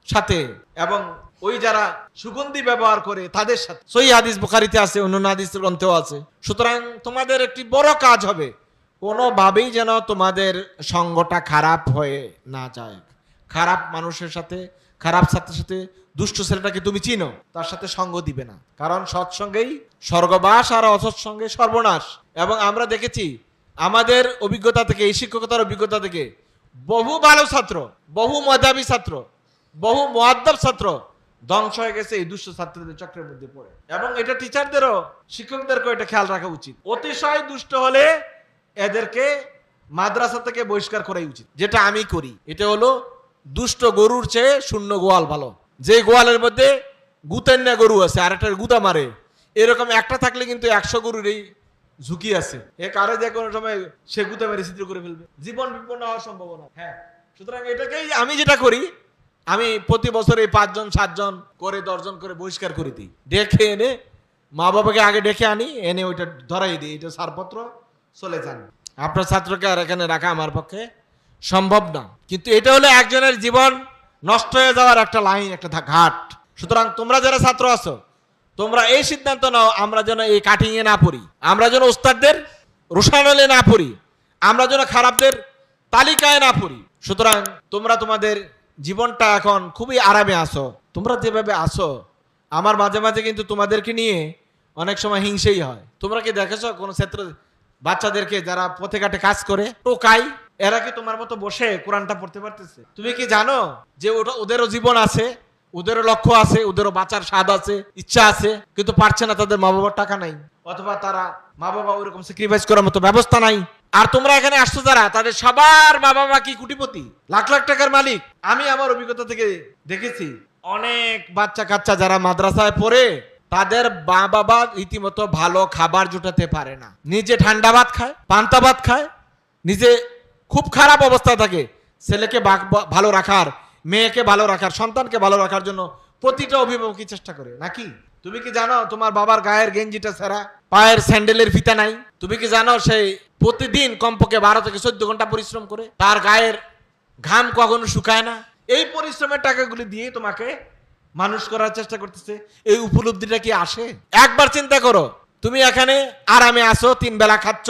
সাথে, এবং ওই যারা সুগন্ধি ব্যবহার করে তাদের সাথে। সহিহ হাদিস বুখারীতে আছে, অন্যান্য হাদিস গ্রন্থেও আছে। সুতরাং তোমাদের একটি বড় কাজ হবে, কোনোভাবেই যেন তোমাদের সঙ্গটা খারাপ হয়ে না যায়। খারাপ মানুষের সাথে, খারাপ ছাত্রের সাথে, দুষ্ট ছেলেটাকে তুমি চিনো, তার সাথে সঙ্গ দিবে না, কারণ সৎসঙ্গেই স্বর্গবাস আর অসৎসঙ্গে সর্বনাশ। এবং আমরা দেখেছি আমাদের অভিজ্ঞতা থেকে, এই শিক্ষকতার অভিজ্ঞতা থেকে, বহু ভালো ছাত্র, বহু মেধাবী ছাত্র, বহু মুআদ্দাব ছাত্র ধ্বংস হয়ে গেছে এই দুষ্ট ছাত্রদের চক্রের মধ্যে পড়ে। এবং এটা টিচারদেরও, শিক্ষকদেরকেও এটা খেয়াল রাখা উচিত। অতিশয় দুষ্ট হলে এদেরকে মাদ্রাসা থেকে বহিষ্কার করাই উচিত, যেটা আমি করি। এটা হলো দুষ্ট গরুর চেয়ে শূন্য গোয়াল ভালো। যে গোয়ালের মধ্যে গুতের না গরু আছে আর একটা গুতা মারে, এরকম একটা থাকলে কিন্তু 100 গরুর এই ঝুঁকি আছে। এ কারে যে কোনো সময় সে গুতা মেরে ছিদ্র করে ফেলবে, জীবন বিপন্ন হওয়ার সম্ভাবনা। হ্যাঁ, সুতরাং এটাকেই আমি যেটা করি, আমি প্রতি বছর এই 5 জন 7 জন করে 10 জন করে বহিষ্কার করে দিই, ডেকে এনে মা বাবাকে আগে ডেকে আনি, এনে ওইটা ধরাই দিই, এটা ছাড়পত্র, চলে যান। আপনার ছাত্রকে আর এখানে রাখা আমার পক্ষে সম্ভব না। কিন্তু এটা হলো একজনের জীবন নষ্ট হয়ে যাওয়ার একটা লাইন, একটা ঘাট। সুতরাং তোমরা যারা ছাত্র আছো, তোমরা এই সিদ্ধান্ত নাও, আমরা যেন এই কাটিং এ না পড়ি, আমরা যেন ওস্তাদদের রোশানলে না পড়ি, আমরা যেন খারাপদের তালিকায় না পড়ি। সুতরাং তোমরা তোমাদের জীবনটা এখন খুবই আরামে আসো, তোমরা যেভাবে আসো, আমার মাঝে মাঝে কিন্তু তোমাদেরকে নিয়ে অনেক সময় হিংসেই হয়। তোমরা কি দেখেছো কোন ছাত্র বাচ্চাদেরকে যারা পথে ঘাটে কাজ করে টোকাই, এরা কি তোমার মতো বসে কোরআনটা পড়তে পারতেছে? তুমি কি জানো যে ওটা ওদেরও জীবন আছে, ওদেরও লক্ষ্য আছে, ওদেরও বাঁচার স্বাদ আছে, ইচ্ছা আছে, কিন্তু পারছে না, তাদের মা বাবার টাকা নাই, অথবা তারা মা বাবা ওইরকম স্যাক্রিফাইস করার মতো ব্যবস্থা নাই। আর তোমরা এখানে আসছো যারা, তাদের সবার মা বাবা কি কোটিপতি, লাখ লাখ টাকার মালিক। আমি আমার অভিজ্ঞতা থেকে দেখেছি, অনেক বাচ্চা কাচ্চা যারা মাদ্রাসায় পড়ে, তাদের মা বাবা রীতিমতো ভালো খাবার জোটাতে পারে না, নিজে ঠান্ডা ভাত খায়, পান্তা ভাত খায়, নিজে খুব খারাপ অবস্থা থাকে। ছেলেকে ভালো রাখার, মেয়েকে ভালো রাখার, সন্তানকে ভালো রাখার জন্য প্রতিটা অভিভাবকই চেষ্টা করে নাকি? তুমি কি জানো তোমার বাবার গায়ের গেঞ্জিটা ছাড়া, পায়ের স্যান্ডেলের ফিতা নাই? তুমি কি জানো সেই প্রতিদিন কমপক্ষে 12 থেকে 14 ঘন্টা পরিশ্রম করে, তার গায়ের ঘাম কখনো শুকায় না? এই পরিশ্রমের টাকাগুলি দিয়ে তোমাকে মানুষ করার চেষ্টা করতেছে। এই উপলব্ধিটা কি আসে? একবার চিন্তা করো, তুমি এখানে আরামে আসো, 3 বেলা খাচ্ছ,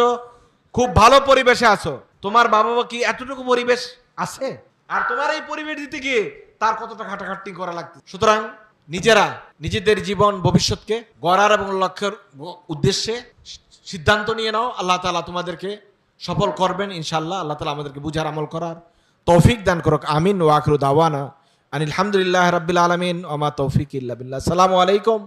খুব ভালো পরিবেশে আছো, তোমার বাবা মা কি এতটুকু পরিবেশ আছে? আর তোমার এই পরিবেশ দিতে গিয়ে তার কতটা খাটাখাটনি করা লাগছে। সুতরাং নিজেরা নিজেদের জীবন ভবিষ্যৎকে গড়ার এবং লক্ষ্যের উদ্দেশ্যে সিদ্ধান্ত নিয়ে নাও। আল্লাহ তাআলা তোমাদেরকে সফল করবেন ইনশাআল্লাহ। আল্লাহ তাআলা আমাদেরকে বুঝার আমল করার তৌফিক দান করুক। আমিন। ওয়া আখিরু দাওয়ানা আনিল হামদুলিল্লাহি রাব্বিল আলামিন ওয়া মা তৌফিক ইল্লা বিল্লাহ। আসসালামু আলাইকুম